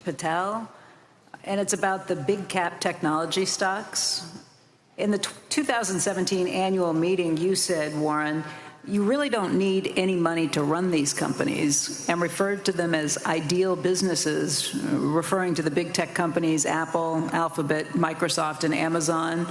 Patel, and it's about the big cap technology stocks. In the 2017 annual meeting, you said, Warren, you really don't need any money to run these companies, and referred to them as ideal businesses, referring to the big tech companies, Apple, Alphabet, Microsoft, and Amazon.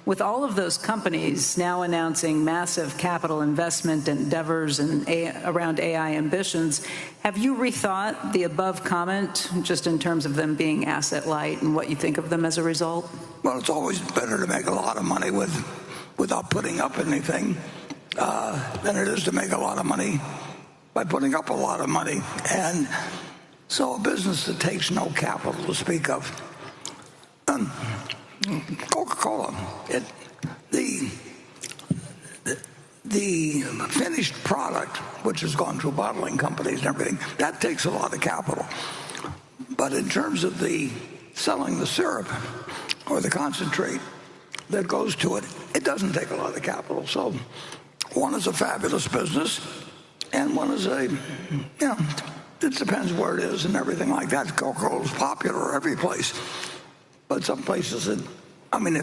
With all of those companies now announcing massive capital investment endeavors and around AI ambitions, have you rethought the above comment, just in terms of them being asset light and what you think of them as a result? Well, it's always better to make a lot of money without putting up anything than it is to make a lot of money by putting up a lot of money. And so a business that takes no capital to speak of, Coca-Cola, the finished product, which has gone through bottling companies and everything, that takes a lot of capital. But in terms of selling the syrup or the concentrate that goes to it, it doesn't take a lot of capital. So one is a fabulous business, and one is it depends where it is and everything like that. Coca-Cola is popular every place. But some places, if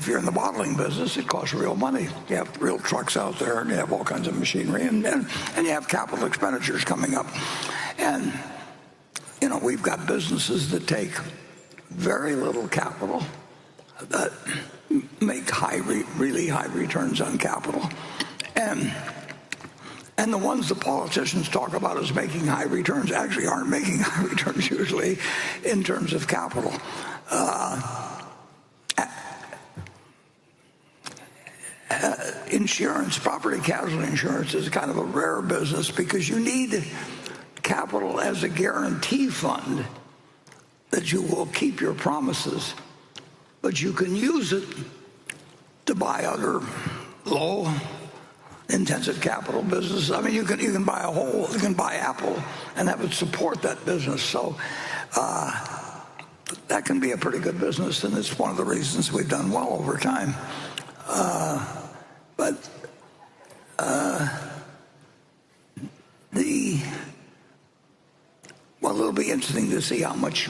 you're in the bottling business, it costs real money. You have real trucks out there, and you have all kinds of machinery, and you have capital expenditures coming up. And, we've got businesses that take very little capital, that make really high returns on capital. And the ones the politicians talk about as making high returns actually aren't making high returns usually in terms of capital. Insurance, property casualty insurance, is kind of a rare business because you need capital as a guarantee fund that you will keep your promises, but you can use it to buy other low intensive capital businesses. You can buy you can buy Apple and have it support that business. So that can be a pretty good business, and it's one of the reasons we've done well over time. It'll be interesting to see how much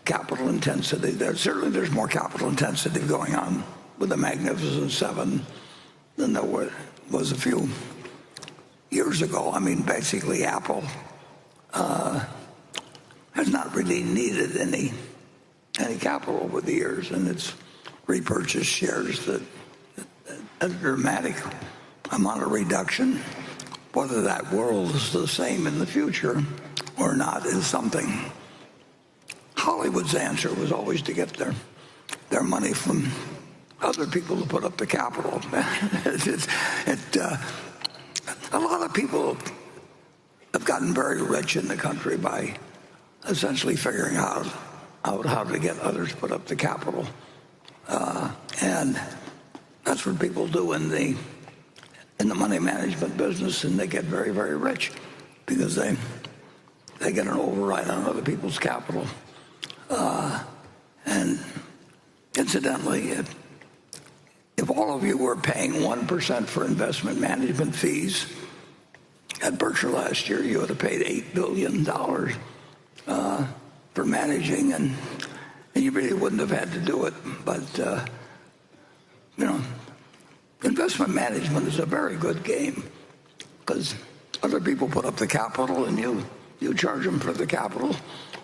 capital intensity certainly there's more capital intensity going on with the Magnificent Seven than there was a few years ago. Basically Apple has not really needed any capital over the years, and it's repurchased shares that a dramatic amount of reduction. Whether that world is the same in the future or not is something. Hollywood's answer was always to get their money from other people to put up the capital. A lot of people have gotten very rich in the country by essentially figuring out how to get others to put up the capital. And that's what people do in the money management business, and they get very, very rich because they get an override on other people's capital. And incidentally, if all of you were paying 1% for investment management fees at Berkshire last year, you would have paid $8 billion for managing, and you really wouldn't have had to do it. But investment management is a very good game because other people put up the capital and you charge them for the capital,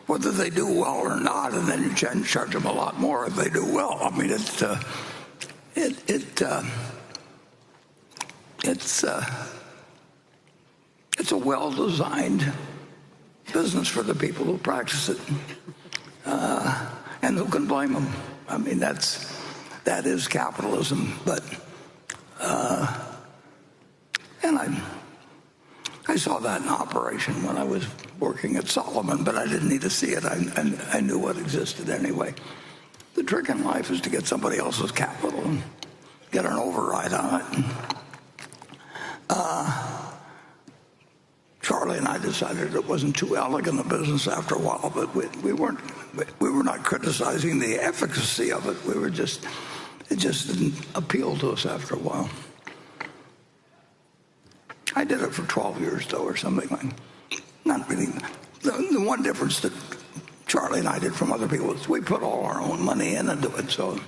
whether they do well or not, and then you charge them a lot more if they do well. It's a well-designed business for the people who practice it, and who can blame them? That is capitalism. But and I saw that in operation when I was working at Solomon, but I didn't need to see it. I knew what existed anyway. The trick in life is to get somebody else's capital and get an override on it. Charlie and I decided it wasn't too elegant a business after a while, but we were not criticizing the efficacy of it. It just didn't appeal to us after a while. I did it for 12 years, though, or something like that. Not really. The one difference that Charlie and I did from other people. We put all our own money into it, so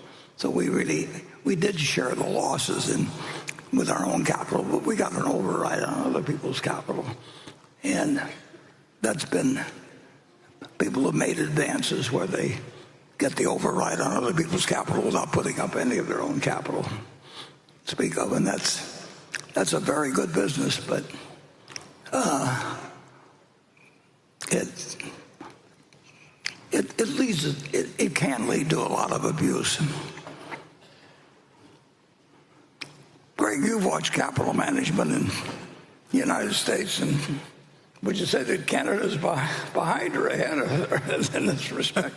we did share the losses with our own capital, but we got an override on other people's capital, and that's been, people have made advances where they get the override on other people's capital without putting up any of their own capital to speak of, and that's a very good business, but it can lead to a lot of abuse. Greg, you've watched capital management in the United States, and would you say that Canada's behind or ahead in this respect?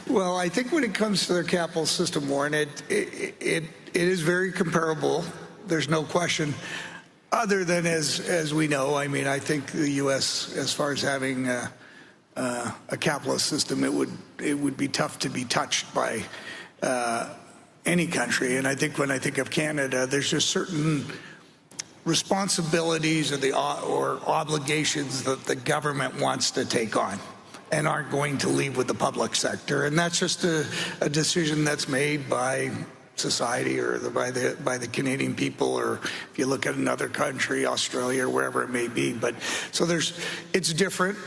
Well, I think when it comes to their capital system, Warren, it is very comparable. There's no question. Other than as we know, I mean, I think the U.S., as far as having a capitalist system, it would be tough to be touched by any country. And I think when I think of Canada, there's just certain responsibilities or obligations that the government wants to take on and aren't going to leave with the public sector. And that's just a decision that's made by society or by the Canadian people, or if you look at another country, Australia, or wherever it may be. But so it's different.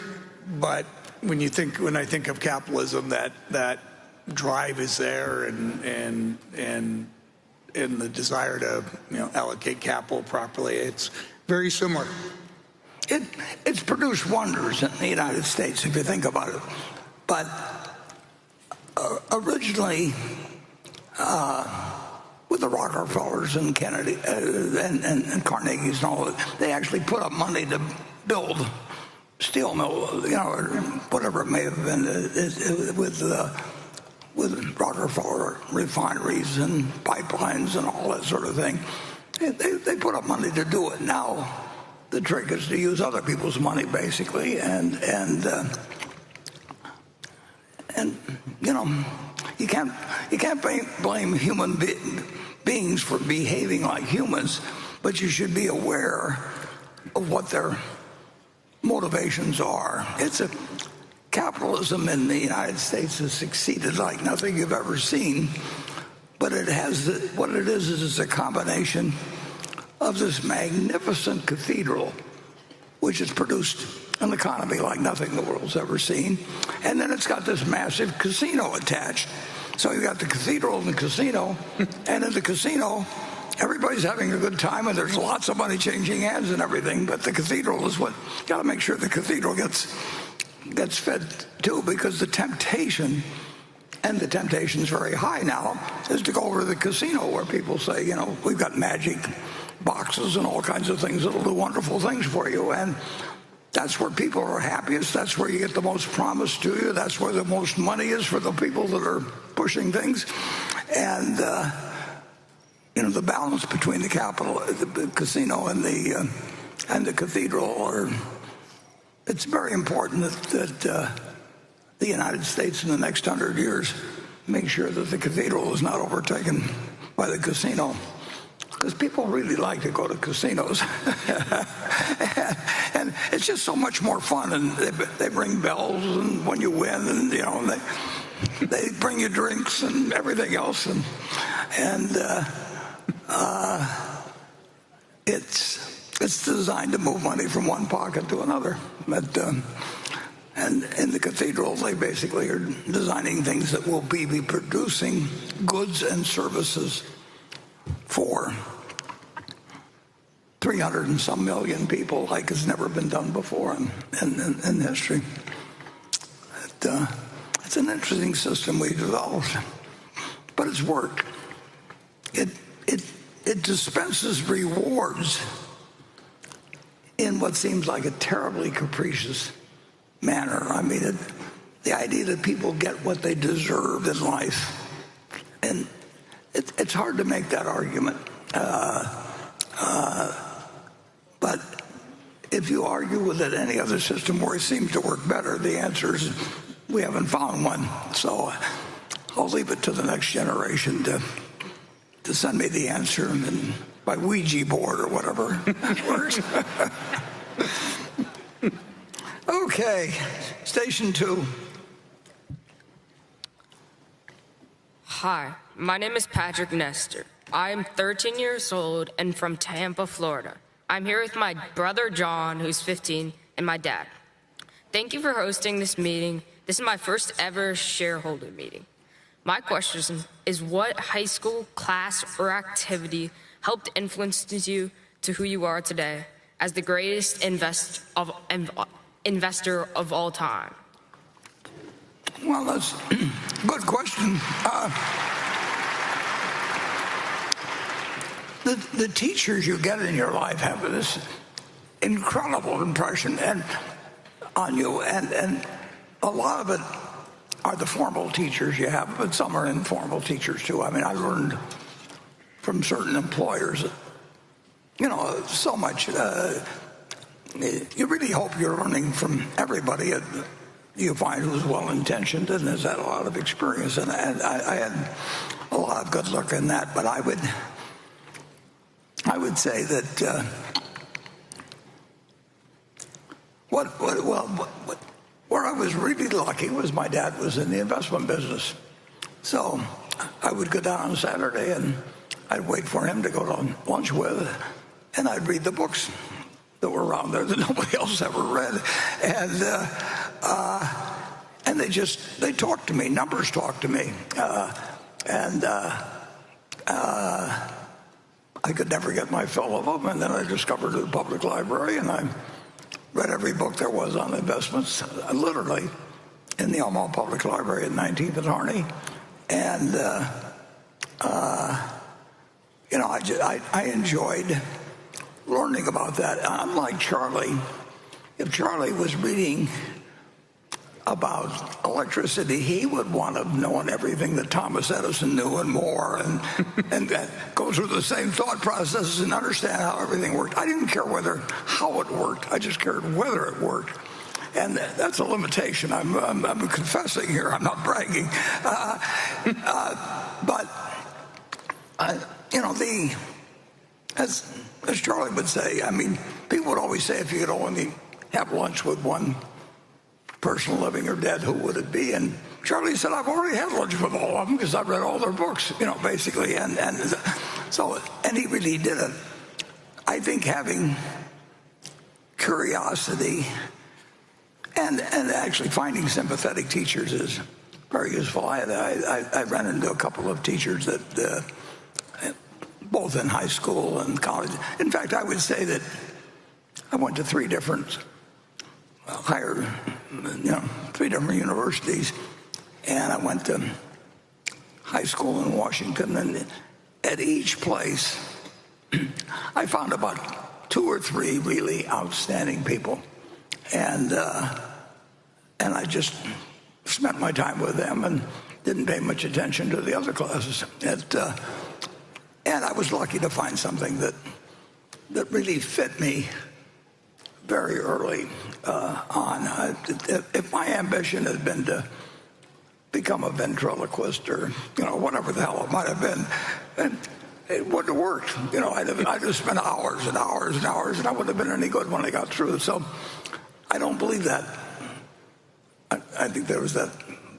But when I think of capitalism, that drive is there, and the desire to allocate capital properly, it's very similar. It's produced wonders in the United States, if you think about it. But originally, with the Rockefellers and Kennedy and Carnegie's and all that, they actually put up money to build steel mill, or whatever it may have been, with Rockefeller refineries and pipelines and all that sort of thing. They put up money to do it. Now the trick is to use other people's money, basically, and you can't blame human beings for behaving like humans, but you should be aware of what their motivations are. Capitalism in the United States has succeeded like nothing you've ever seen, but what it is a combination of this magnificent cathedral, which has produced an economy like nothing the world's ever seen, and then it's got this massive casino attached. So you got the cathedral and the casino, and in the casino, everybody's having a good time, and there's lots of money changing hands and everything, but the cathedral is what, you got to make sure the cathedral gets fed too, because the temptation, and the temptation's very high now, is to go over to the casino where people say, we've got magic boxes and all kinds of things that'll do wonderful things for you, and that's where people are happiest. That's where you get the most promised to you. That's where the most money is for the people that are pushing things. And the balance between the casino and the cathedral it's very important that the United States in the next 100 years make sure that the cathedral is not overtaken by the casino, because people really like to go to casinos. And it's just so much more fun, and they bring bells, and when you win, and they bring you drinks and everything else, and it's designed to move money from one pocket to another. But and in the cathedral, they basically are designing things that will be producing goods and services for 300 and some million people, like it's never been done before in history. It's an interesting system we developed, but it's worked. It dispenses rewards in what seems like a terribly capricious manner. I mean, the idea that people get what they deserve in life, and it's hard to make that argument. But if you argue with it, any other system where it seems to work better, the answer is we haven't found one. So I'll leave it to the next generation to send me the answer, and then by Ouija board or whatever works. Okay. Okay, station 2. Hi, my name is Patrick Nestor. I am 13 years old and from Tampa, Florida. I'm here with my brother John, who's 15, and my dad. Thank you for hosting this meeting. This is my first ever shareholder meeting. My question is, what high school class or activity helped influence you to who you are today as the greatest investor of all time? Well, that's a good question. The teachers you get in your life have this incredible impression on you, and a lot of it are the formal teachers you have, but some are informal teachers too. I mean, I learned from certain employers, so much. You really hope you're learning from everybody you find who's well-intentioned and has had a lot of experience, and I had a lot of good luck in that. But I would say that where I was really lucky was my dad was in the investment business. So I would go down on Saturday and I'd wait for him to go to lunch with, and I'd read the books that were around there that nobody else ever read. And they talked to me, numbers talked to me. I could never get my fill of them, and then I discovered the public library, and I read every book there was on investments, literally, in the Omaha Public Library at 19th and Harney. And, I enjoyed learning about that. Unlike Charlie, if Charlie was reading about electricity, he would want to have known everything that Thomas Edison knew and more, and go through the same thought processes and understand how everything worked. I didn't care how it worked. I just cared whether it worked. And that's a limitation. I'm confessing here. I'm not bragging. As Charlie would say, I mean, people would always say, if you could only have lunch with one person living or dead, who would it be? And Charlie said, I've already had lunch with all of them because I've read all their books, basically. And he really did it. I think having curiosity and actually finding sympathetic teachers is very useful. I ran into a couple of teachers that both in high school and college. In fact, I would say that I went to three different universities, and I went to high school in Washington, and at each place I found about 2 or 3 really outstanding people, and I just spent my time with them and didn't pay much attention to the other classes. And I was lucky to find something that really fit me very early on. If my ambition had been to become a ventriloquist or whatever the hell it might have been, it wouldn't have worked. I'd have spent hours and hours and hours, and I wouldn't have been any good when I got through. So I don't believe that. I think there was that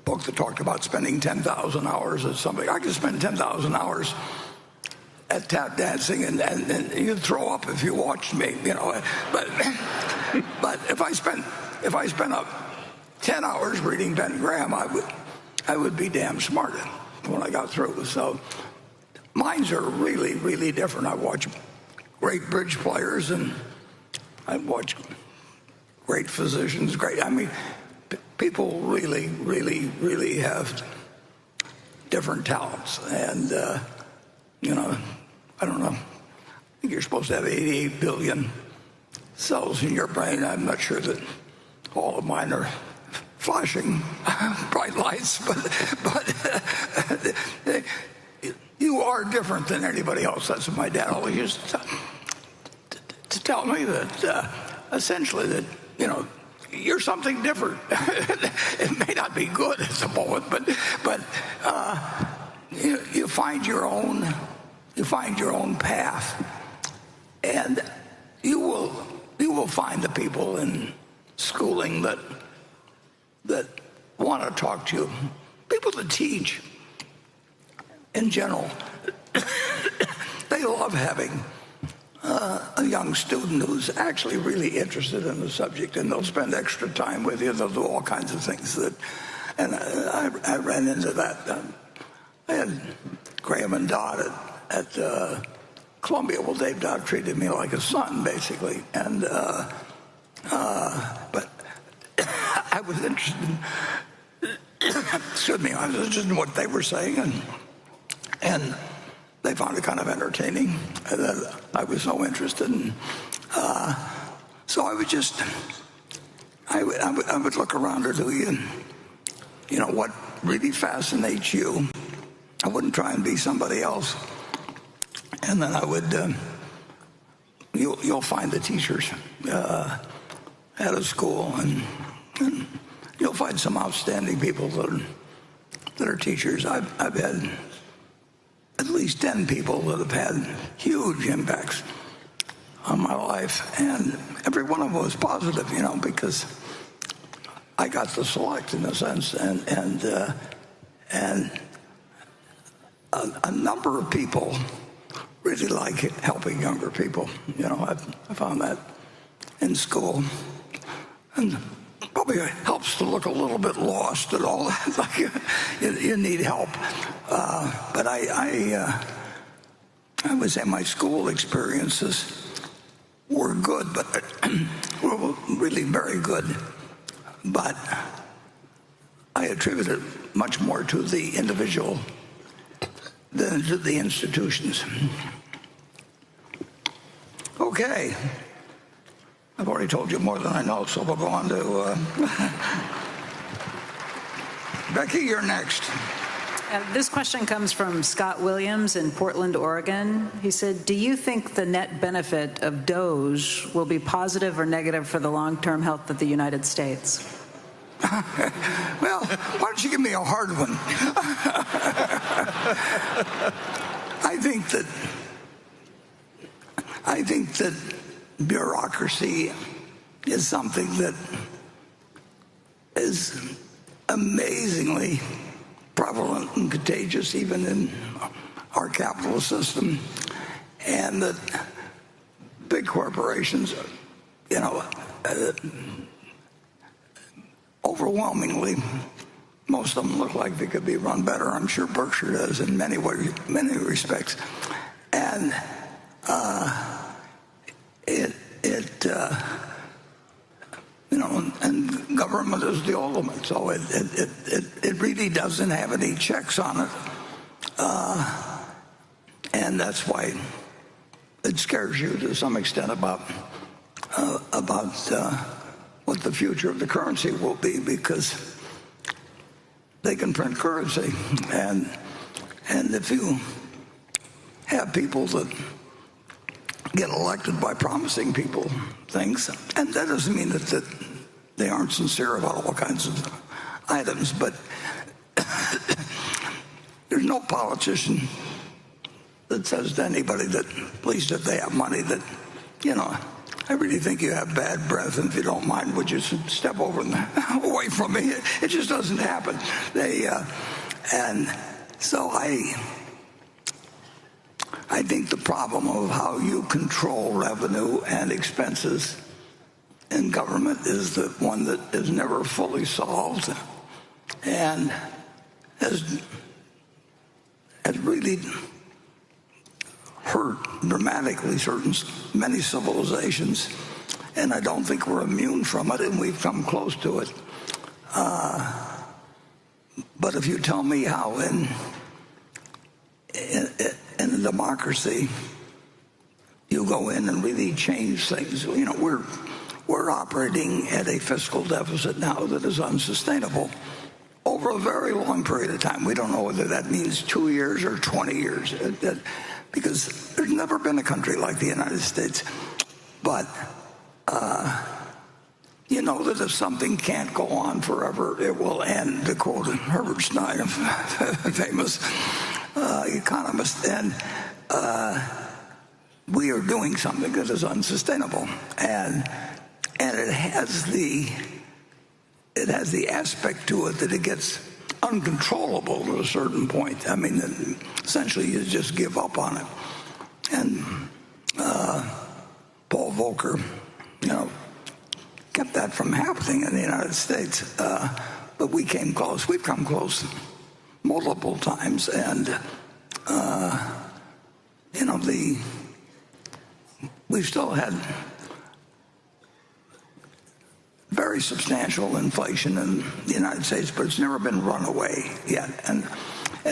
book that talked about spending 10,000 hours at something. I could spend 10,000 hours at tap dancing, and you'd throw up if you watched me, But if I spent up 10 hours reading Ben Graham, I would be damn smart when I got through. So minds are really, really different. I watch great bridge players, and I watch great physicians. People really, really, really have different talents, and I don't know. I think you're supposed to have 88 billion cells in your brain. I'm not sure that all of mine are flashing bright lights, but you are different than anybody else. That's what my dad always used to tell me, that essentially that, you're something different. It may not be good at the moment, but you find your own path, and you will find the people in schooling that want to talk to you. People that teach, in general, they love having a young student who's actually really interested in the subject, and they'll spend extra time with you. They'll do all kinds of things and I ran into that. I had Graham and Dodd at Columbia. Well, Dave Dodd treated me like a son, basically, and but I was interested excuse me, I was interested in what they were saying, and they found it kind of entertaining that I was so interested in. So I would just, I would look around at you know, what really fascinates you. I wouldn't try and be somebody else. And then I would, you'll find the teachers at a school, and you'll find some outstanding people that are teachers. I've had at least 10 people that have had huge impacts on my life, and every one of them was positive, you know, because I got to select, in a sense, and a number of people really like helping younger people. You know, I found that in school, and probably helps to look a little bit lost and all that. Like you need help. But I would say my school experiences were good, but were really very good. But I attribute it much more to the individual than to the institutions. Okay. I've already told you more than I know, so we'll go on to Becky, you're next. This question comes from Scott Williams in Portland, Oregon. He said, do you think the net benefit of DOGE will be positive or negative for the long-term health of the United States? Well, why don't you give me a hard one? I think that bureaucracy is something that is amazingly prevalent and contagious even in our capitalist system, and that big corporations, you know, overwhelmingly, most of them look like they could be run better. I'm sure Berkshire does in many respects, and you know, and government is the ultimate. So it really doesn't have any checks on it, and that's why it scares you to some extent about what the future of the currency will be, because they can print currency, and if you have people that get elected by promising people things, and that doesn't mean that they aren't sincere about all kinds of items, but there's no politician that says to anybody that, pleased that they have money, that, you know, I really think you have bad breath, and if you don't mind, would you step over and away from me? It just doesn't happen. And so I think the problem of how you control revenue and expenses in government is the one that is never fully solved, and has really hurt dramatically many civilizations, and I don't think we're immune from it, and we've come close to it. But if you tell me how in a democracy you go in and really change things, you know, we're operating at a fiscal deficit now that is unsustainable over a very long period of time. We don't know whether that means 2 years or 20 years, because there's never been a country like the United States. But you know that if something can't go on forever, it will end, to quote Herbert Stein, a famous economist. And we are doing something that is unsustainable. And it has the aspect to it that it gets uncontrollable at a certain point. I mean, essentially you just give up on it. And Paul Volcker, kept that from happening in the United States. But we came close. We've come close multiple times. And, we've still had very substantial inflation in the United States, but it's never been runaway yet. And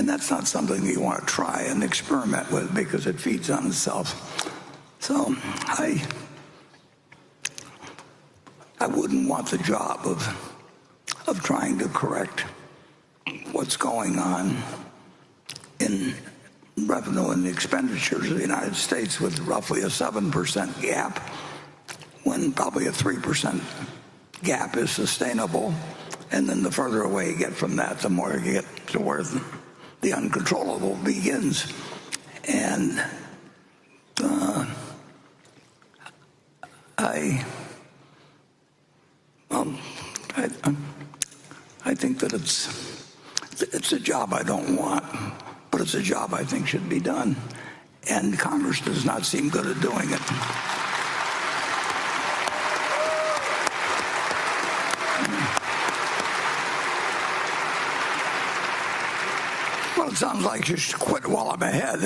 that's not something you want to try and experiment with because it feeds on itself. So I wouldn't want the job of trying to correct what's going on in revenue and expenditures of the United States with roughly a 7% gap, when probably a 3% gap is sustainable. And then the further away you get from that, the more you get to where the uncontrollable begins. And I think that it's a job I don't want, but it's a job I think should be done. And Congress does not seem good at doing it. Well, it sounds like you should quit while I'm ahead.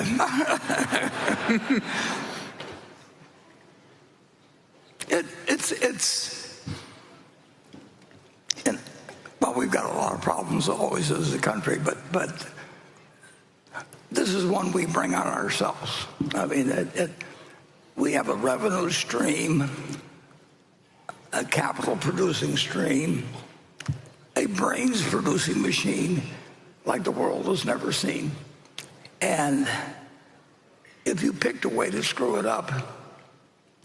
Well, we've got a lot of problems always as a country, but this is one we bring on ourselves. I mean, we have a revenue stream, a capital-producing stream, a brains-producing machine like the world has never seen. And if you picked a way to screw it up,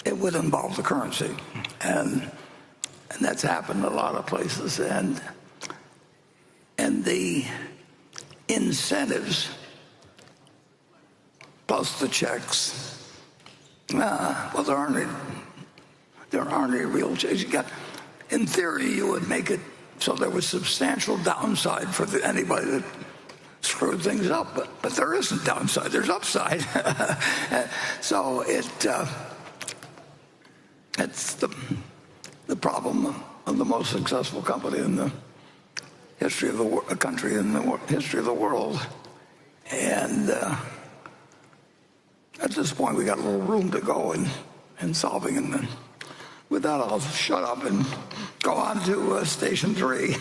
it would involve the currency. And that's happened in a lot of places. And the incentives plus the checks, well, there aren't any real checks. In theory, you would make it so there was substantial downside for anybody that screwed things up, but there isn't downside. There's upside. So it's the problem of the most successful company in the history of the country in the history of the world. And at this point, we got a little room to go in solving it. And with that, I'll shut up and go on to station 3.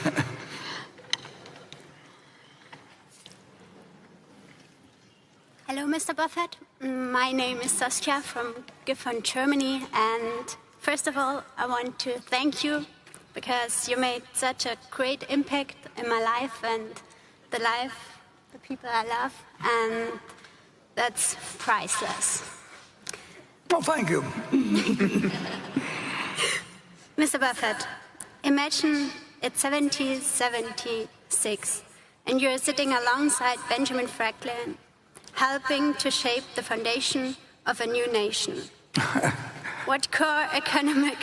Hello, Mr. Buffett. My name is Saskia from Gifhorn, Germany. And first of all, I want to thank you because you made such a great impact in my life and the people I love. And that's priceless. Well, thank you. Mr. Buffett, imagine it's 1776 and you're sitting alongside Benjamin Franklin, helping to shape the foundation of a new nation. What core economic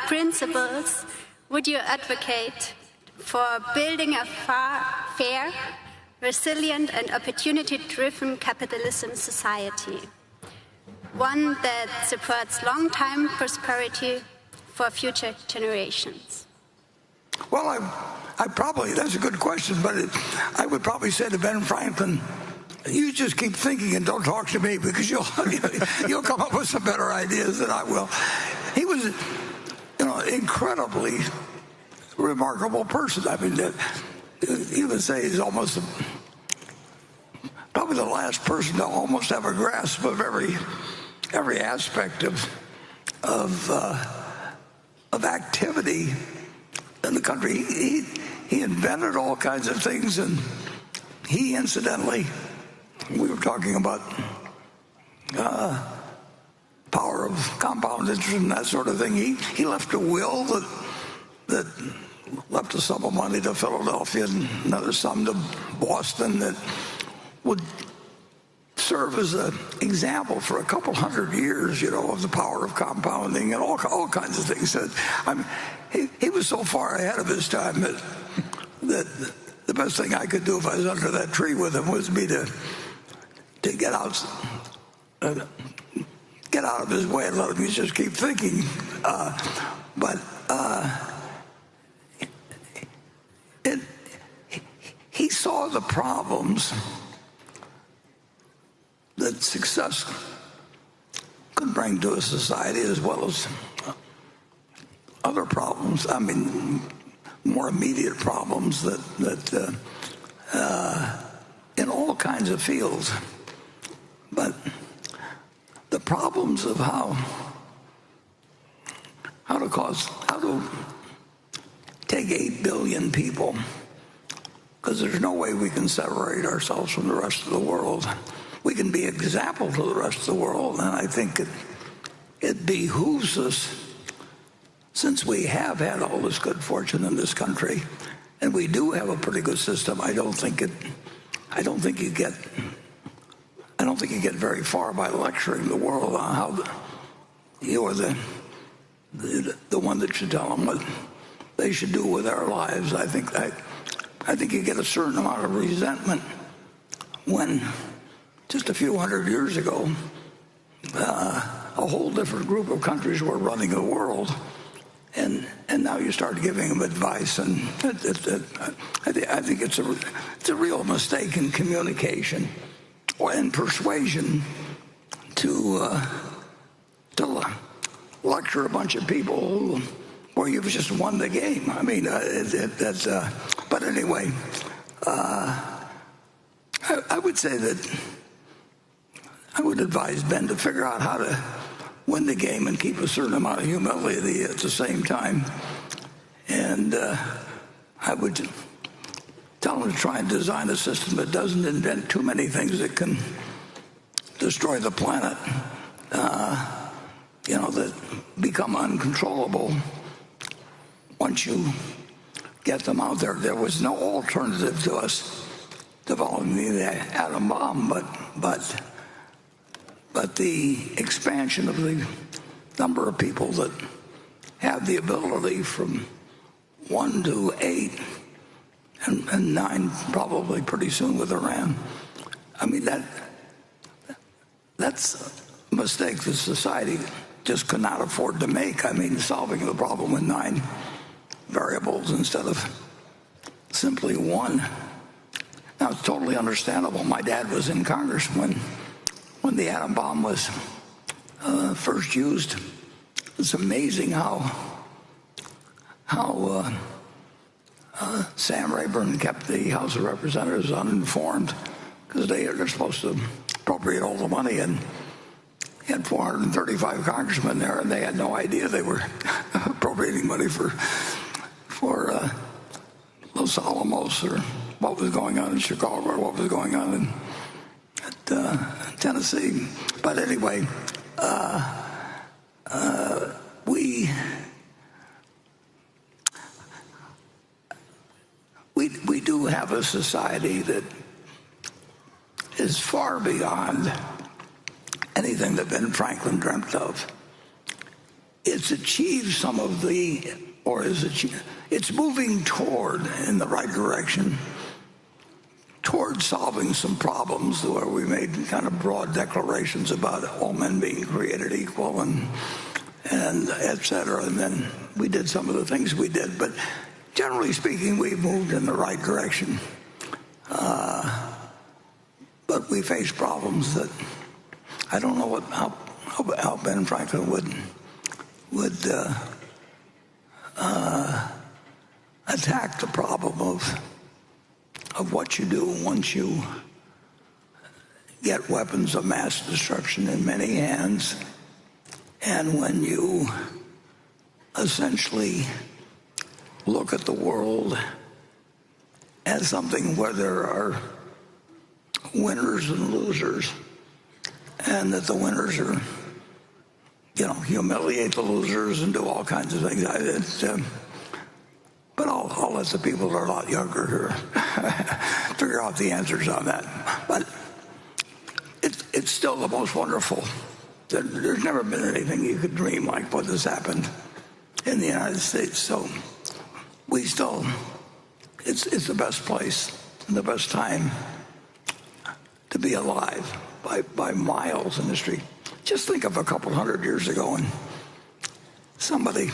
principles would you advocate for building a fair, resilient, and opportunity-driven capitalism society? One that supports long-term prosperity for future generations? Well, I probably, that's a good question, but I would probably say to Ben Franklin, you just keep thinking and don't talk to me because you'll come up with some better ideas than I will. He was, incredibly remarkable person. I mean, you would say he's almost probably the last person to almost have a grasp of every aspect of activity in the country. He invented all kinds of things, and he incidentally, we were talking about power of compound interest and that sort of thing. He left a will that left a sum of money to Philadelphia and another sum to Boston that would serve as an example for a couple hundred years, of the power of compounding and all kinds of things. I mean, he was so far ahead of his time that the best thing I could do if I was under that tree with him was to get out of his way and let him just keep thinking. He saw the problems that success could bring to a society, as well as other problems. I mean, more immediate problems that in all kinds of fields. But the problems of how to take 8 billion people, because there's no way we can separate ourselves from the rest of the world. We can be an example to the rest of the world, and I think it behooves us, since we have had all this good fortune in this country, and we do have a pretty good system. I don't think you get very far by lecturing the world on how you're the one that should tell them what they should do with their lives. I think you get a certain amount of resentment when just a few hundred years ago, a whole different group of countries were running the world, and now you start giving them advice, and I think it's a real mistake in communication or in persuasion to lecture a bunch of people where you've just won the game. I mean, but anyway, I would say that I would advise Ben to figure out how to win the game and keep a certain amount of humility at the same time. And I would tell him to try and design a system that doesn't invent too many things that can destroy the planet, that become uncontrollable once you get them out there. There was no alternative to us developing the atom bomb, but the expansion of the number of people that have the ability from 1 to 8 and 9 probably pretty soon with Iran. I mean, that's a mistake that society just could not afford to make. I mean, solving the problem with 9 variables instead of simply 1. Now, it's totally understandable. My dad was in Congress when the atom bomb was first used. It's amazing how Sam Rayburn kept the House of Representatives uninformed, because they're supposed to appropriate all the money, and he had 435 congressmen there, and they had no idea they were appropriating money for Los Alamos, or what was going on in Chicago, or what was going on at Tennessee. But anyway, we do have a society that is far beyond anything that Ben Franklin dreamt of. It's achieved some of it's moving toward, in the right direction, toward solving some problems where we made kind of broad declarations about all men being created equal and et cetera. And then we did some of the things we did. But generally speaking, we've moved in the right direction. But we face problems that I don't know how Ben Franklin would attack the problem of what you do once you get weapons of mass destruction in many hands, and when you essentially look at the world as something where there are winners and losers, and that the winners are, humiliate the losers and do all kinds of things. But I'll let the people that are a lot younger figure out the answers on that. But it's still the most wonderful. There's never been anything you could dream like what has happened in the United States. So we still, it's the best place and the best time to be alive by miles in history. Just think of a couple hundred years ago and somebody,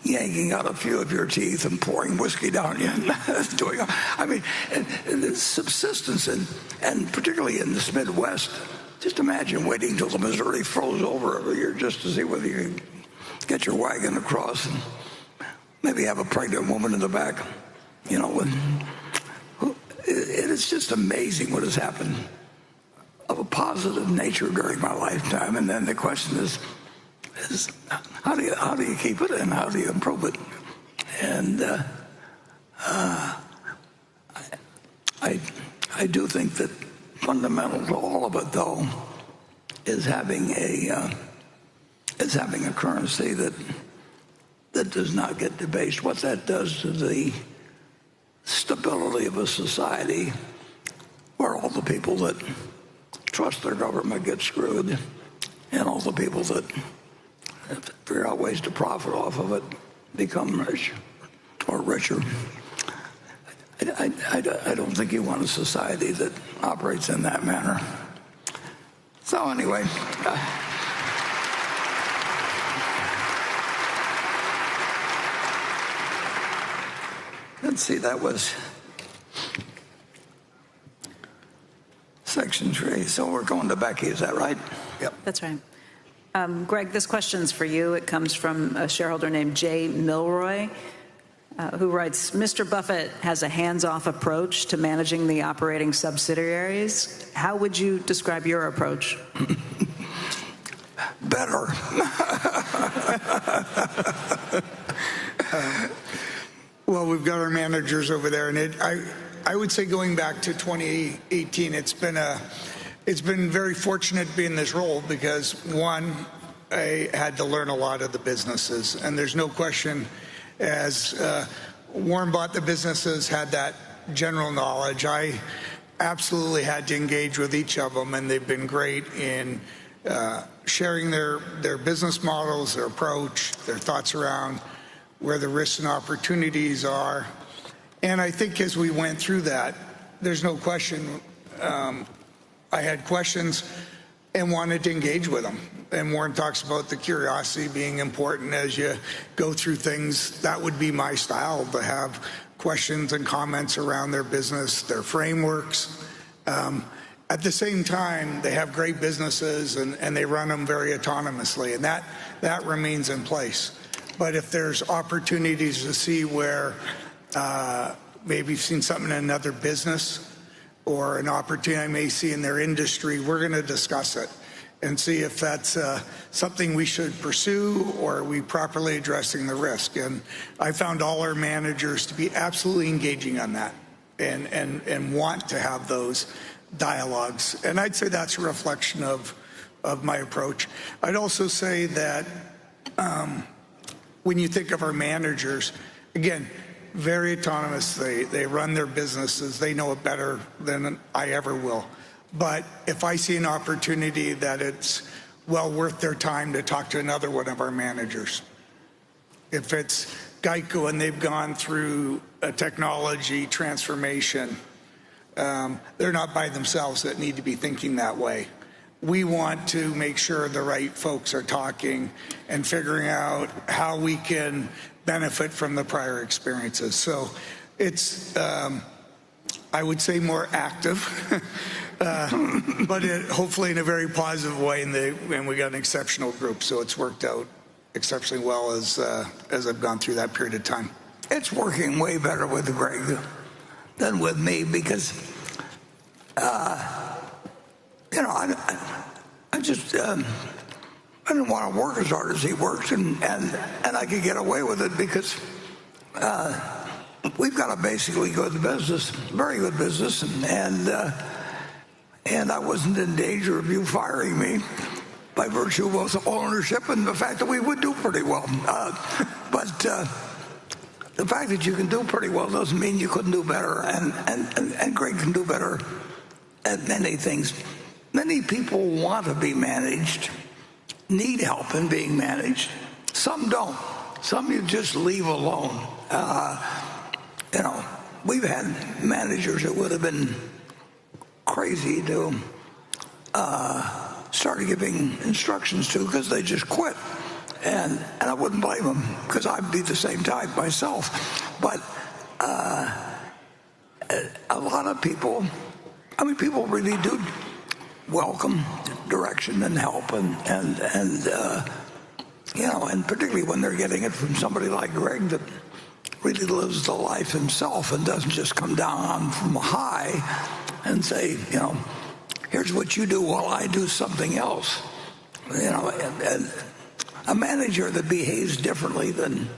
yanking out a few of your teeth and pouring whiskey down you and and subsistence and particularly in this Midwest. Just imagine waiting till the Missouri froze over every year just to see whether you can get your wagon across and maybe have a pregnant woman in the back. It's just amazing what has happened of a positive nature during my lifetime. And then the question is how do you keep it and how do you improve it? And I do think that fundamental to all of it, though, is having a currency that does not get debased. What that does to the stability of a society where all the people that trust their government get screwed and all the people that figure out ways to profit off of it become rich or richer. I don't think you want a society that operates in that manner. So anyway, let's see, that was section 3. So we're going to Becky, is that right? Yep. That's right. Greg, this question's for you. It comes from a shareholder named Jay Milroy, who writes, Mr. Buffett has a hands-off approach to managing the operating subsidiaries. How would you describe your approach? Better. Well, we've got our managers over there, and I would say going back to 2018, it's been very fortunate to be in this role because, one, I had to learn a lot of the businesses, and there's no question, as Warren bought the businesses, had that general knowledge. I absolutely had to engage with each of them, and they've been great in sharing their business models, their approach, their thoughts around where the risks and opportunities are. And I think as we went through that, there's no question I had questions and wanted to engage with them. And Warren talks about the curiosity being important as you go through things. That would be my style, to have questions and comments around their business, their frameworks. At the same time, they have great businesses and they run them very autonomously, and that remains in place. But if there's opportunities to see where maybe you've seen something in another business or an opportunity I may see in their industry, we're going to discuss it and see if that's something we should pursue or are we properly addressing the risk. And I found all our managers to be absolutely engaging on that and want to have those dialogues. And I'd say that's a reflection of my approach. I'd also say that when you think of our managers, again, very autonomous. They run their businesses. They know it better than I ever will. But if I see an opportunity that it's well worth their time to talk to another one of our managers, if it's Geico and they've gone through a technology transformation, they're not by themselves that need to be thinking that way. We want to make sure the right folks are talking and figuring out how we can benefit from the prior experiences. So it's, I would say, more active, but hopefully in a very positive way. And we got an exceptional group, so it's worked out exceptionally well as I've gone through that period of time. It's working way better with Greg than with me because, I didn't want to work as hard as he works, and I could get away with it because we've got a basically good business, very good business, and I wasn't in danger of you firing me by virtue of ownership and the fact that we would do pretty well. But the fact that you can do pretty well doesn't mean you couldn't do better, and Greg can do better at many things many people want to be managed, need help in being managed. Some don't. Some you just leave alone. We've had managers that would have been crazy to start giving instructions to because they just quit. And I wouldn't blame them because I'd be the same type myself. But a lot of people, people really do welcome direction and help, and particularly when they're getting it from somebody like Greg that really lives the life himself and doesn't just come down from high and say, here's what you do while I do something else. And a manager that behaves differently than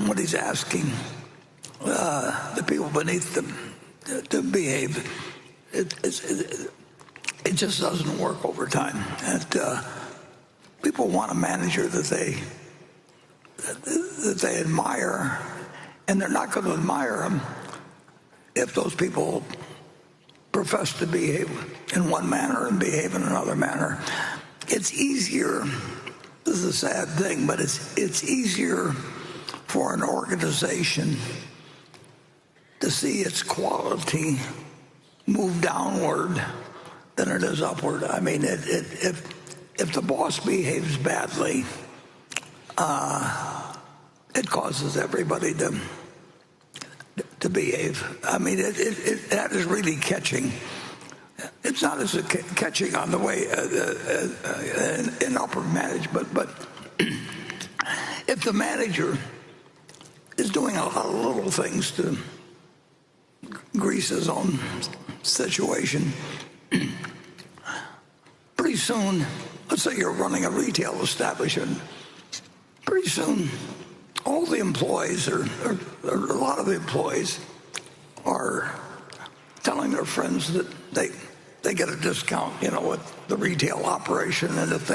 what he's asking the people beneath them to behave, it just doesn't work over time. And people want a manager that they admire, and they're not going to admire him if those people profess to behave in one manner and behave in another manner. It's easier. This is a sad thing, but it's easier for an organization to see its quality move downward than it is upward. I mean, if the boss behaves badly, it causes everybody to behave. I mean, that is really catching. It's not as catching on the way in upper management, but if the manager is doing a lot of little things to grease his own situation, pretty soon, let's say you're running a retail establishment, pretty soon all the employees, or a lot of the employees, are telling their friends that they get a discount, with the retail operation, and if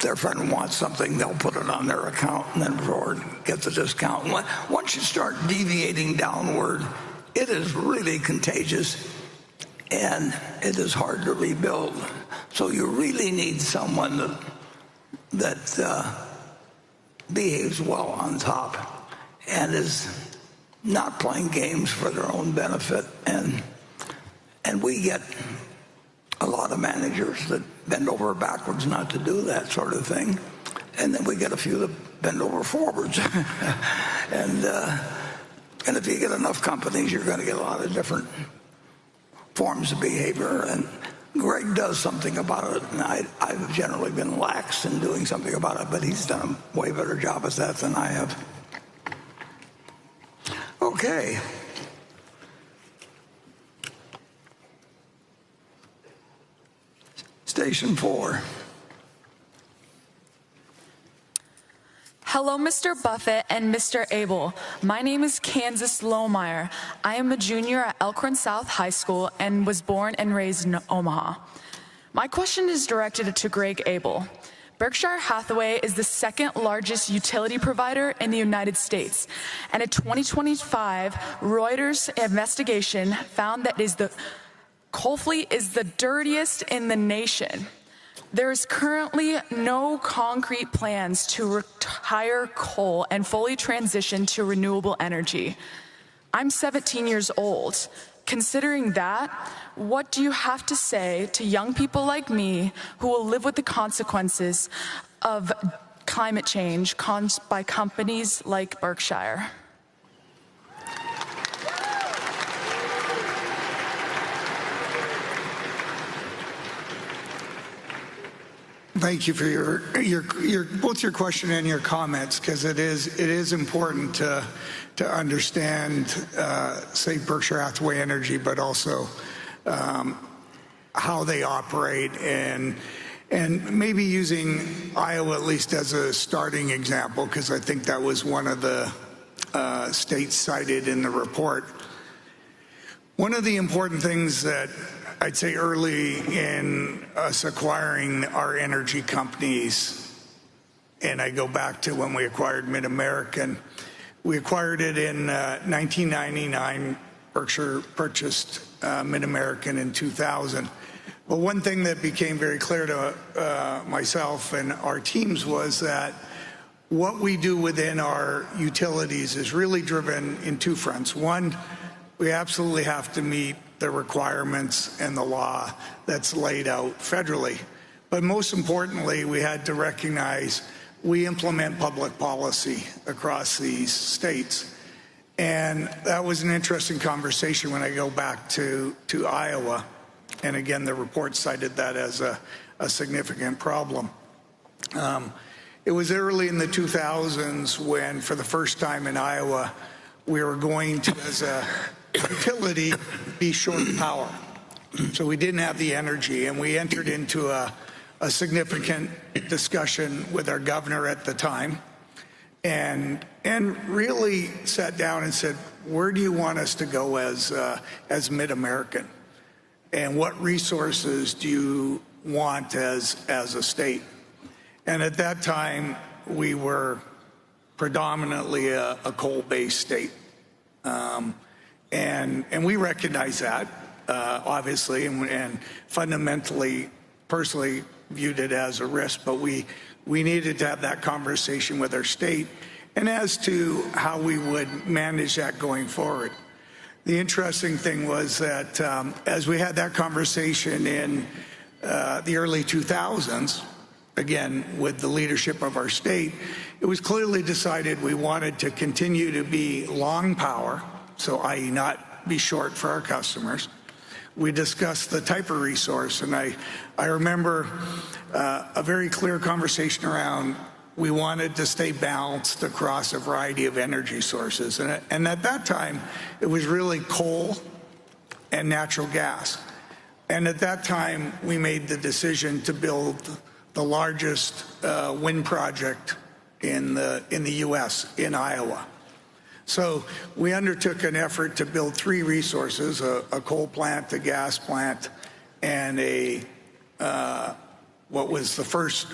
their friend wants something, they'll put it on their account and then get the discount. Once you start deviating downward, it is really contagious, and it is hard to rebuild. So you really need someone that behaves well on top and is not playing games for their own benefit. And we get a lot of managers that bend over backwards not to do that sort of thing, and then we get a few that bend over forwards. And if you get enough companies, you're going to get a lot of different forms of behavior. And Greg does something about it, and I've generally been lax in doing something about it, but he's done a way better job at that than I have. Okay. Station 4. Hello, Mr. Buffett and Mr. Abel. My name is Kansas Lohmeyer. I am a junior at Elkhorn South High School and was born and raised in Omaha. My question is directed to Greg Abel. Berkshire Hathaway is the second largest utility provider in the United States, and a 2025 Reuters investigation found that coal fleet is the dirtiest in the nation. There is currently no concrete plans to retire coal and fully transition to renewable energy. I'm 17 years old. Considering that, what do you have to say to young people like me who will live with the consequences of climate change caused by companies like Berkshire? Thank you for your both your question and your comments, because it is important to understand, say, Berkshire Hathaway Energy, but also how they operate, and maybe using Iowa at least as a starting example, because I think that was one of the states cited in the report. One of the important things that I'd say early in us acquiring our energy companies, and I go back to when we acquired Mid-American, we acquired it in 1999 Berkshire purchased Mid-American in 2000. But one thing that became very clear to myself and our teams was that what we do within our utilities is really driven in two fronts. One, we absolutely have to meet the requirements and the law that's laid out federally. But most importantly, we had to recognize we implement public policy across these states. And that was an interesting conversation when I go back to Iowa. And again, the report cited that as a significant problem. It was early in the 2000s when, for the first time in Iowa, we were going to, as a utility, be short power. So we didn't have the energy, and we entered into a significant discussion with our governor at the time, and really sat down and said, where do you want us to go as Mid-American? And what resources do you want as a state? And at that time, we were predominantly a coal-based state. And we recognize that, obviously, and fundamentally, personally viewed it as a risk, but we needed to have that conversation with our state and as to how we would manage that going forward. The interesting thing was that as we had that conversation in the early 2000s, again, with the leadership of our state, it was clearly decided we wanted to continue to be long power, so i.e. not be short for our customers. We discussed the type of resource, and I remember a very clear conversation around we wanted to stay balanced across a variety of energy sources. And at that time, it was really coal and natural gas. And at that time, we made the decision to build the largest wind project in the U.S., in Iowa. So we undertook an effort to build three resources, a coal plant, a gas plant, and what was the first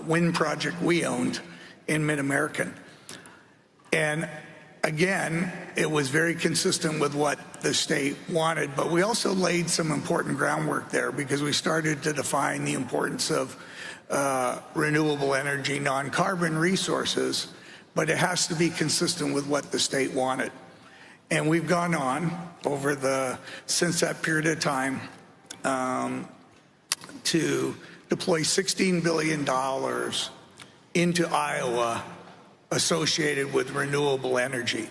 wind project we owned in Mid-American. And again, it was very consistent with what the state wanted, but we also laid some important groundwork there because we started to define the importance of renewable energy, non-carbon resources, but it has to be consistent with what the state wanted. And we've gone on since that period of time to deploy $16 billion into Iowa associated with renewable energy.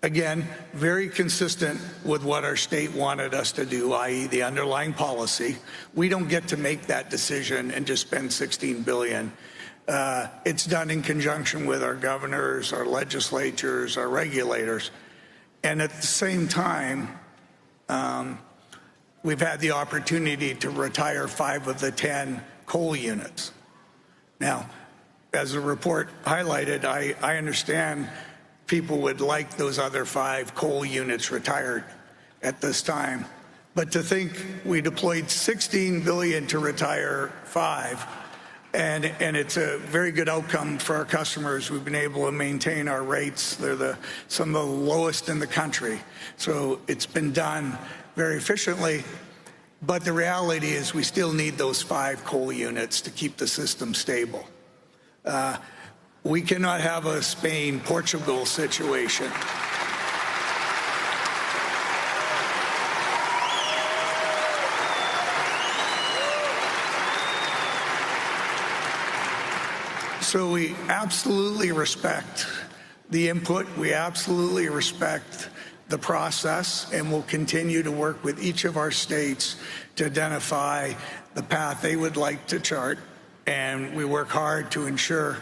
Again, very consistent with what our state wanted us to do, i.e. the underlying policy. We don't get to make that decision and just spend $16 billion. It's done in conjunction with our governors, our legislatures, our regulators. And at the same time, we've had the opportunity to retire 5 of the 10 coal units. Now, as the report highlighted, I understand people would like those other 5 coal units retired at this time. But to think we deployed $16 billion to retire 5, and it's a very good outcome for our customers. We've been able to maintain our rates. They're some of the lowest in the country. So it's been done very efficiently. But the reality is we still need those 5 coal units to keep the system stable. We cannot have a Spain-Portugal situation. So we absolutely respect the input. We absolutely respect the process, and we'll continue to work with each of our states to identify the path they would like to chart. And we work hard to ensure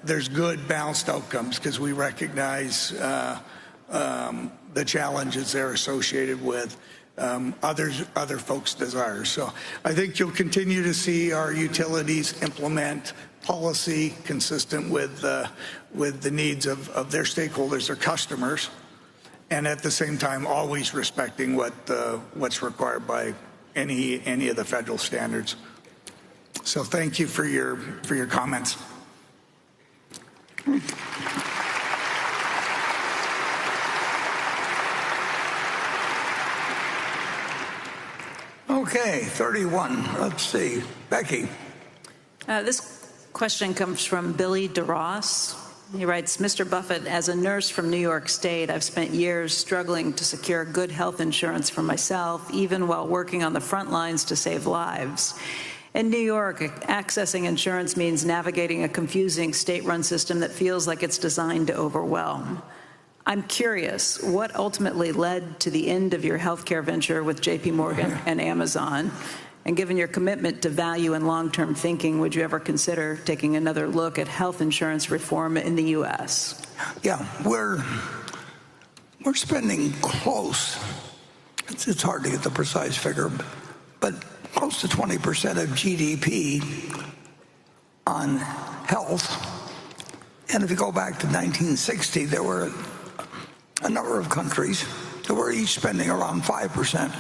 there's good, balanced outcomes because we recognize the challenges they're associated with other folks' desires. So I think you'll continue to see our utilities implement policy consistent with the needs of their stakeholders, their customers, and at the same time always respecting what's required by any of the federal standards. So thank you for your comments. Okay, 31. Let's see. Becky. This question comes from Billy DeRoss. He writes, Mr. Buffett, as a nurse from New York State, I've spent years struggling to secure good health insurance for myself, even while working on the front lines to save lives. In New York, accessing insurance means navigating a confusing state-run system that feels like it's designed to overwhelm. I'm curious, what ultimately led to the end of your healthcare venture with JP Morgan and Amazon? And given your commitment to value and long-term thinking, would you ever consider taking another look at health insurance reform in the U.S.? Yeah, we're spending close. It's hard to get the precise figure, but close to 20% of GDP on health. And if you go back to 1960, there were a number of countries that were each spending around 5%.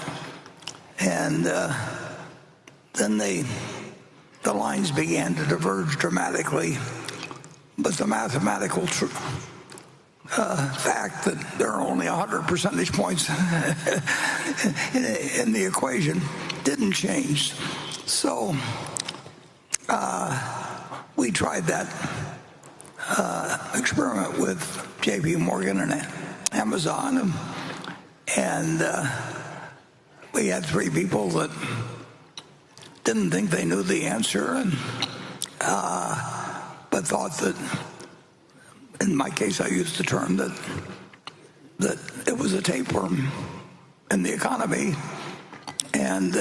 And then the lines began to diverge dramatically. But the mathematical fact that there are only 100 percentage points in the equation didn't change. So we tried that experiment with JP Morgan and Amazon, and we had three people that didn't think they knew the answer, but thought that, in my case, I used the term that it was a tapeworm in the economy, and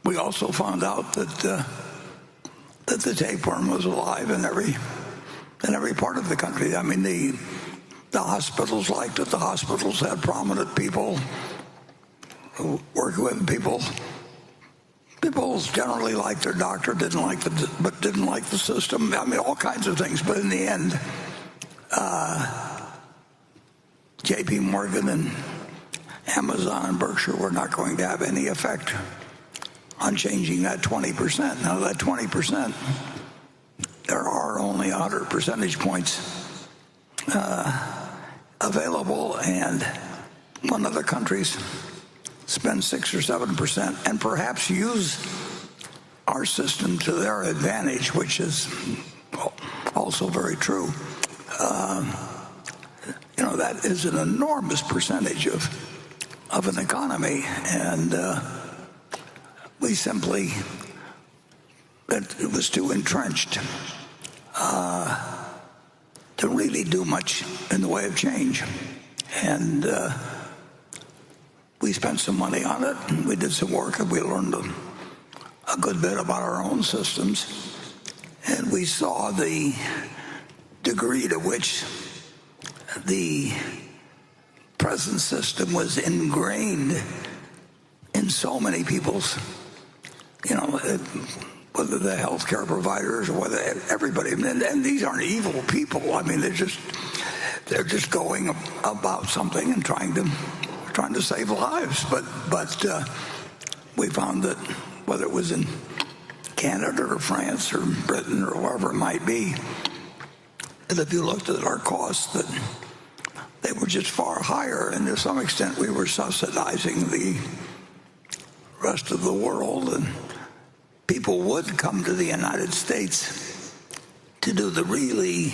we also found out that the tapeworm was alive in every part of the country. I mean, the hospitals liked it. The hospitals had prominent people who worked with people. People generally liked their doctor, but didn't like the system. I mean, all kinds of things. But in the end, J.P. Morgan and Amazon and Berkshire were not going to have any effect on changing that 20%. Now, that 20%, there are only 100 percentage points available, and when other countries spend 6 or 7% and perhaps use our system to their advantage, which is also very true. That is an enormous percentage of an economy, and we simply, it was too entrenched to really do much in the way of change. And we spent some money on it, and we did some work, and we learned a good bit about our own systems. And we saw the degree to which the present system was ingrained in so many people's, whether the healthcare providers or whether everybody, and these aren't evil people. I mean, they're just going about something and trying to save lives. But we found that whether it was in Canada or France or Britain or wherever it might be, that if you looked at our costs, that they were just far higher, and to some extent we were subsidizing the rest of the world, and people would come to the United States to do the really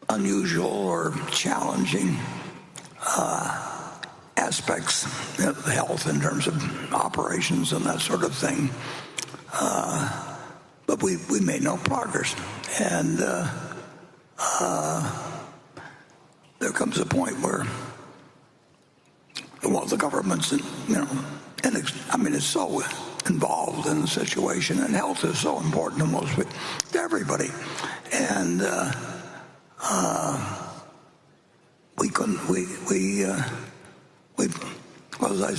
unusual or challenging aspects of health in terms of operations and that sort of thing. But we made no progress. And there comes a point where, the government's, it's so involved in the situation, and health is so important to everybody. And as I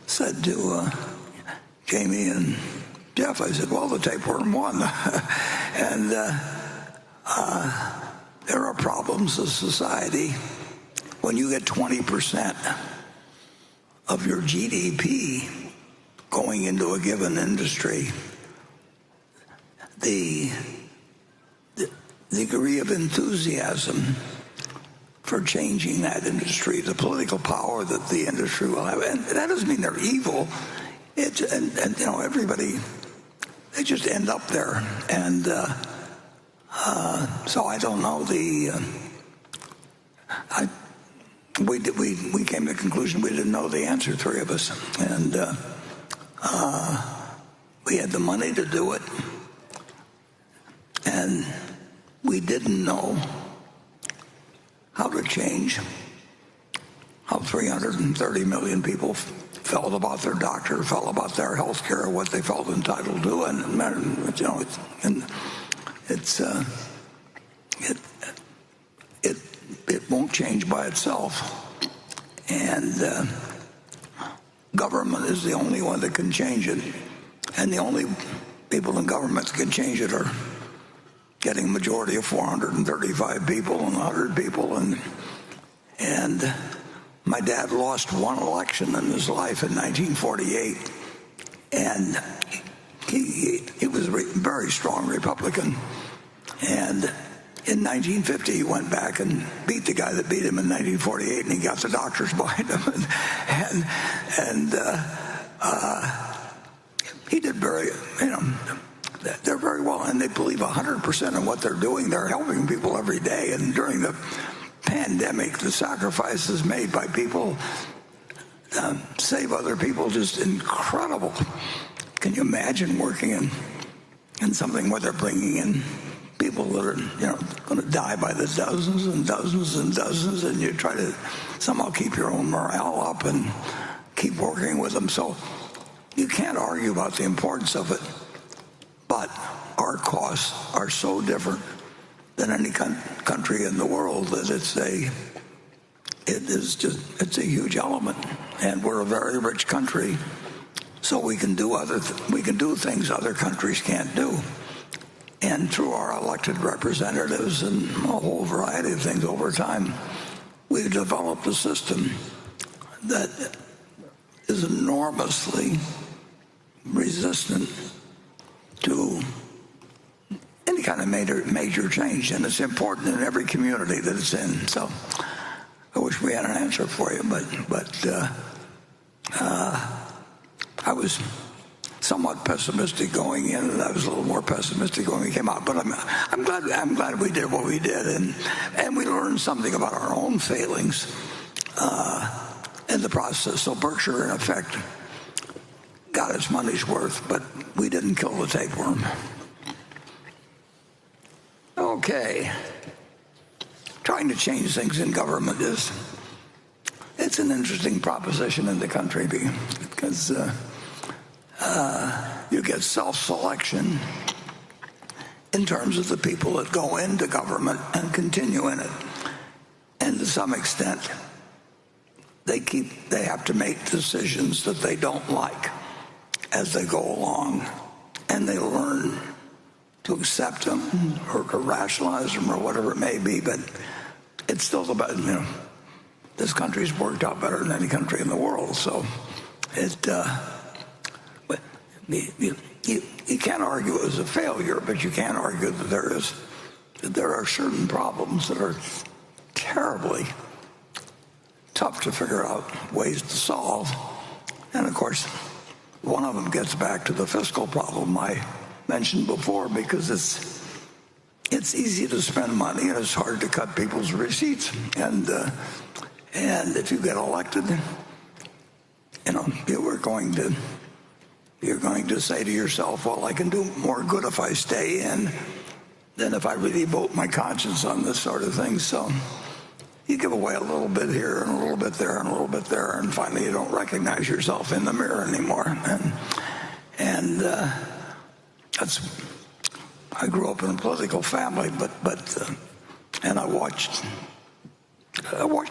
said to Jamie and Jeff, I said, the tapeworm won. And there are problems of society when you get 20% of your GDP going into a given industry. The degree of enthusiasm for changing that industry, the political power that the industry will have. And that doesn't mean they're evil. And everybody, they just end up there. And so I don't know we came to the conclusion we didn't know the answer, three of us. And we had the money to do it. And we didn't know how to change how 330 million people felt about their doctor, felt about their health care, what they felt entitled to. It won't change by itself. And government is the only one that can change it. And the only people in government that can change it are getting a majority of 435 people and 100 people. And my dad lost one election in his life in 1948. And he was a very strong Republican. And in 1950, he went back and beat the guy that beat him in 1948, and he got the doctors behind him. And he did they're very well, and they believe 100% in what they're doing. They're helping people every day. And during the pandemic, the sacrifices made by people save other people, just incredible. Can you imagine working in something where they're bringing in people that are going to die by the dozens and dozens and dozens, and you try to somehow keep your own morale up and keep working with them? So you can't argue about the importance of it. But our costs are so different than any country in the world that it's a huge element. And we're a very rich country, so we can do things other countries can't do. And through our elected representatives and a whole variety of things over time, we've developed a system that is enormously resistant to any kind of major change, and it's important in every community that it's in. So I wish we had an answer for you, but I was somewhat pessimistic going in, and I was a little more pessimistic when we came out. But I'm glad we did what we did, and we learned something about our own failings in the process. So Berkshire, in effect, got its money's worth, but we didn't kill the tapeworm. Okay. Trying to change things in government it's an interesting proposition in the country because you get self-selection in terms of the people that go into government and continue in it. And to some extent, they have to make decisions that they don't like as they go along, and they learn to accept them or to rationalize them or whatever it may be. But it's still about, this country's worked out better than any country in the world. So you can't argue it was a failure, but you can argue that there are certain problems that are terribly tough to figure out ways to solve. And of course, one of them gets back to the fiscal problem I mentioned before, because it's easy to spend money and it's hard to cut people's receipts. And if you get elected, you're going to say to yourself, well, I can do more good if I stay in than if I really vote my conscience on this sort of thing. So you give away a little bit here and a little bit there and a little bit there, and finally you don't recognize yourself in the mirror anymore. And I grew up in a political family, and I watched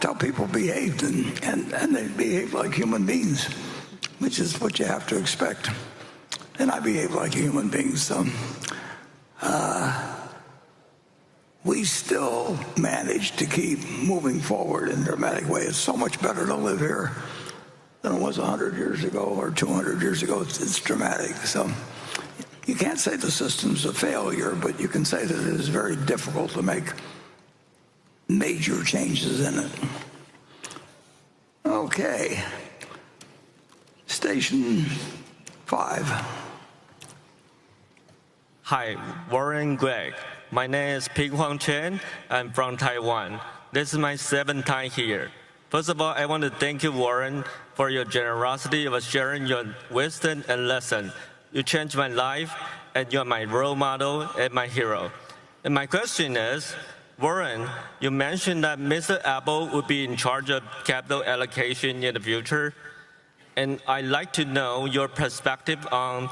how people behaved, and they behaved like human beings, which is what you have to expect. And I behaved like a human being, so we still managed to keep moving forward in a dramatic way. It's so much better to live here than it was 100 years ago or 200 years ago. It's dramatic. So you can't say the system's a failure, but you can say that it is very difficult to make major changes in it. Okay. Station 5. Hi, Warren Gregg. My name is Ping Huang Chen. I'm from Taiwan. This is my 7th time here. First of all, I want to thank you, Warren, for your generosity of sharing your wisdom and lesson. You changed my life, and you're my role model and my hero. And my question is, Warren, you mentioned that Mr. Apple would be in charge of capital allocation in the future. And I'd like to know your perspective on,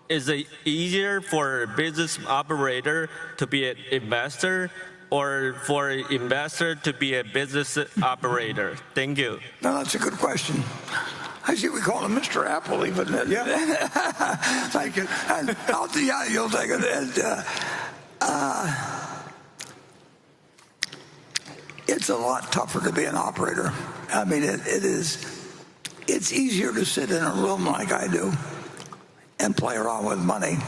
is it easier for a business operator to be an investor or for an investor to be a business operator? Thank you. No, that's a good question. I see we call him Mr. Apple even. Yeah. Thank you. And yeah, you'll take it. It's a lot tougher to be an operator. I mean, it's easier to sit in a room like I do and play around with money.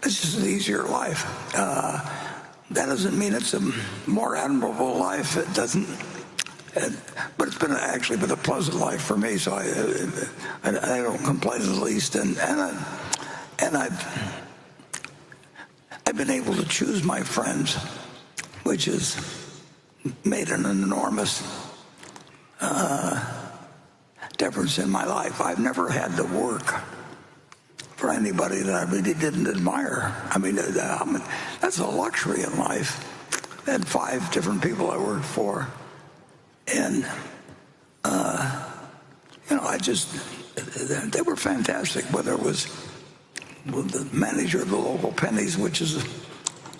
It's just an easier life. That doesn't mean it's a more admirable life. It doesn't. But it's been actually been a pleasant life for me, so I don't complain in the least. And I've been able to choose my friends, which has made an enormous difference in my life. I've never had to work for anybody that I really didn't admire. I mean, that's a luxury in life. I had 5 different people I worked for. And, they were fantastic, whether it was the manager of the local Pennies, which is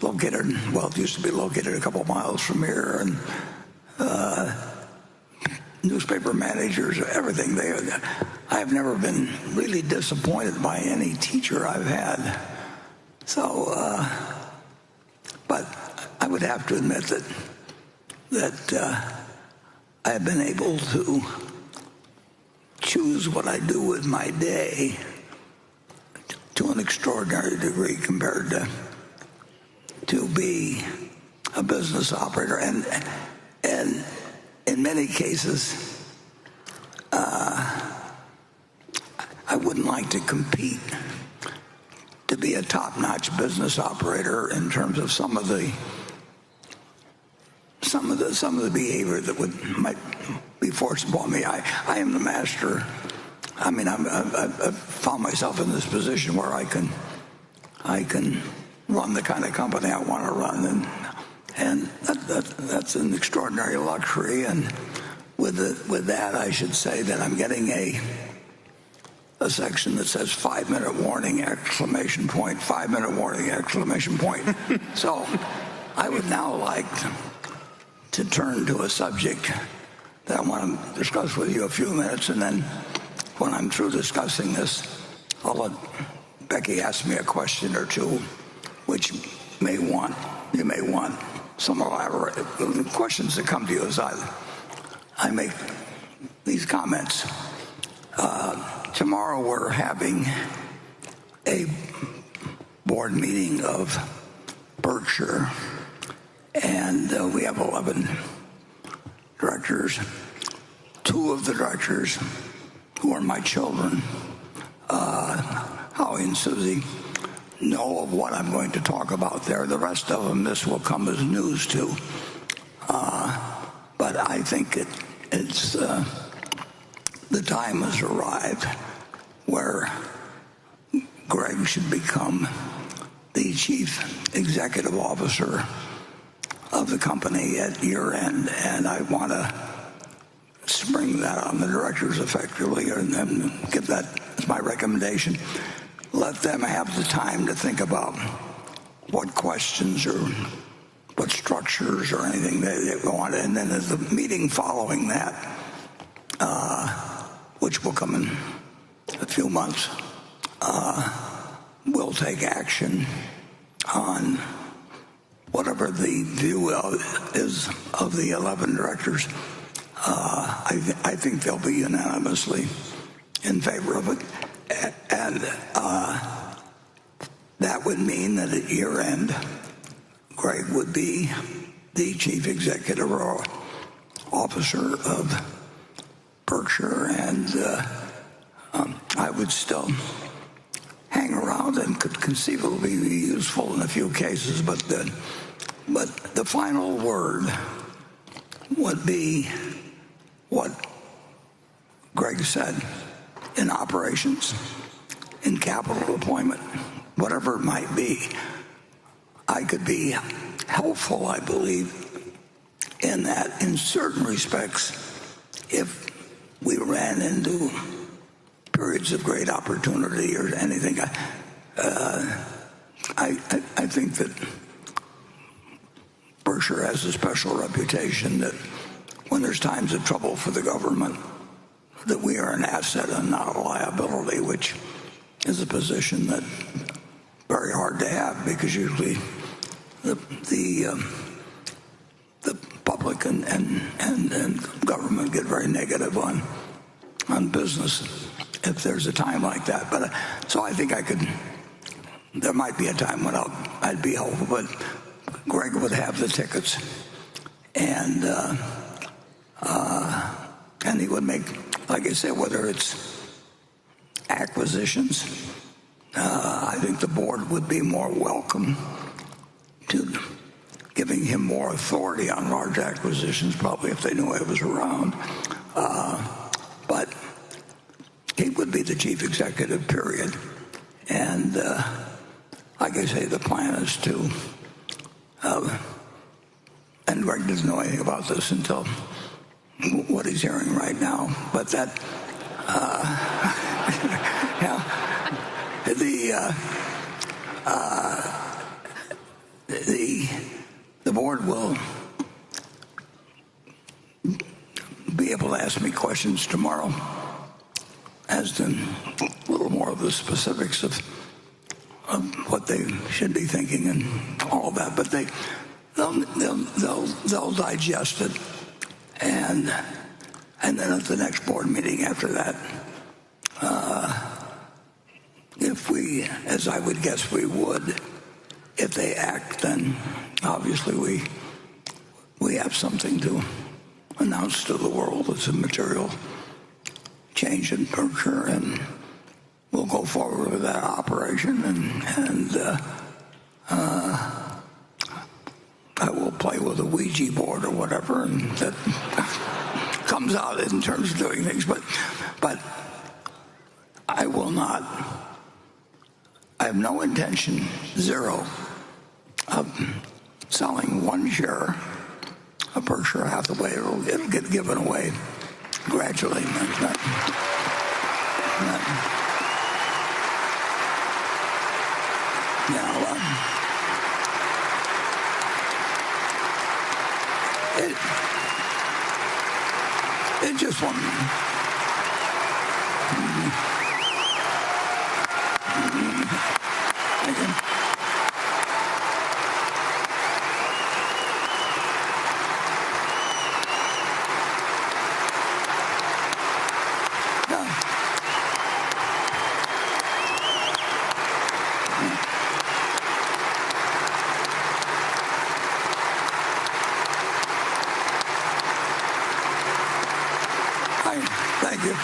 located, it used to be located a couple miles from here, and newspaper managers, everything. I have never been really disappointed by any teacher I've had. So, but I would have to admit that I have been able to choose what I do with my day to an extraordinary degree compared to be a business operator. And in many cases, I wouldn't like to compete to be a top-notch business operator in terms of some of the behavior that might be forced upon me. I am the master. I mean, I've found myself in this position where I can run the kind of company I want to run, and that's an extraordinary luxury. And with that, I should say that I'm getting a section that says 5-minute warning, exclamation point, 5-minute warning, exclamation point. So I would now like to turn to a subject that I want to discuss with you a few minutes, and then when I'm through discussing this, I'll let Becky ask me a question or two, which you may want some elaborate the questions that come to you as I make these comments. Tomorrow we're having a board meeting of Berkshire, and we have 11 directors. 2 of the directors, who are my children, Howie and Susie, know of what I'm going to talk about there. The rest of them, this will come as news to. But I think it's the time has arrived where Greg should become the chief executive officer of the company at year end, and I want to spring that on the directors effectively and then give that as my recommendation. Let them have the time to think about what questions or what structures or anything they want, and then as the meeting following that, which will come in a few months, we'll take action on whatever the view is of the 11 directors. I think they'll be unanimously in favor of it. And that would mean that at year end, Greg would be the chief executive or officer of Berkshire, and I would still hang around and could conceivably be useful in a few cases, but the final word would be what Greg said in operations, in capital deployment, whatever it might be. I could be helpful, I believe, in that in certain respects if we ran into periods of great opportunity or anything. I think that Berkshire has a special reputation that when there's times of trouble for the government, that we are an asset and not a liability, which is a position that's very hard to have because usually the public and government get very negative on business if there's a time like that. But so I think there might be a time when I'd be helpful, but Greg would have the tickets, and he would make, like I said, whether it's acquisitions, I think the board would be more welcome to giving him more authority on large acquisitions, probably if they knew I was around. But he would be the chief executive, period. And like I say, the plan is to, and Greg doesn't know anything about this until what he's hearing right now, but that, yeah, the board will be able to ask me questions tomorrow as to a little more of the specifics of what they should be thinking and all of that. But they'll digest it, and then at the next board meeting after that, if we, as I would guess we would, if they act, then obviously we have something to announce to the world. It's a material change in Berkshire, and we'll go forward with that operation, and I will play with a Ouija board or whatever, and that comes out in terms of doing things. But I will not. I have no intention, zero, of selling one share of Berkshire Hathaway. It'll get given away gradually. It just won't. Thank you.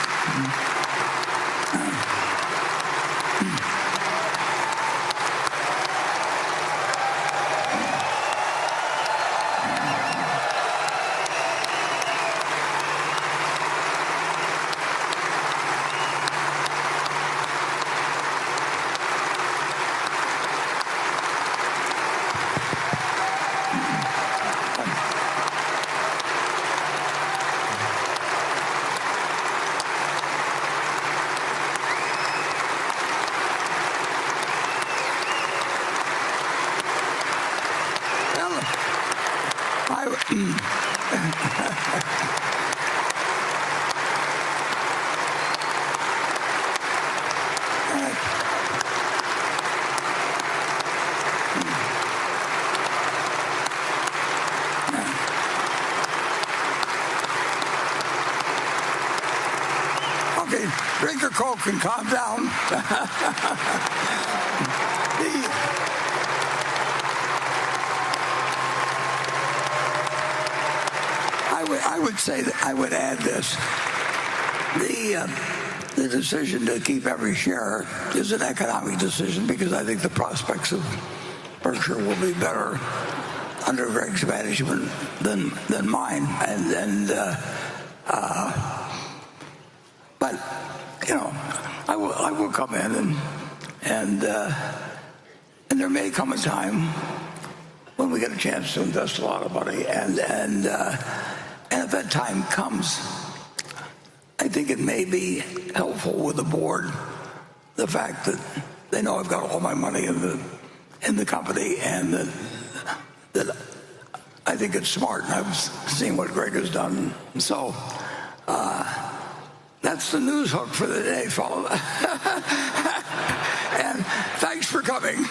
Okay, drink your Coke and calm down. I would say that I would add this. The decision to keep every share is an economic decision because I think the prospects of Berkshire will be better under Greg's management than mine. But I will come in and there may come a time when we get a chance to invest a lot of money, and if that time comes, I think it may be helpful with the board, the fact that they know I've got all my money in the company, and that I think it's smart, and I've seen what Greg has done. So that's the news hook for the day, fellow. And thanks for coming.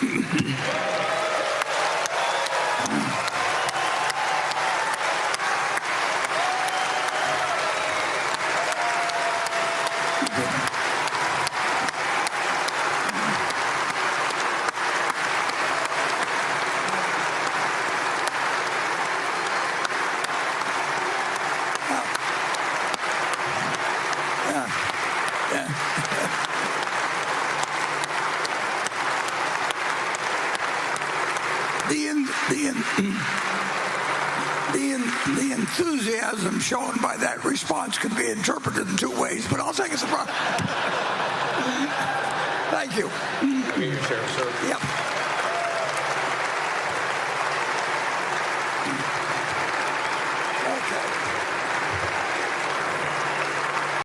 The enthusiasm shown by that response can be interpreted in two ways, but I'll take it as a problem. Thank you. Sheriff, sir. Yep.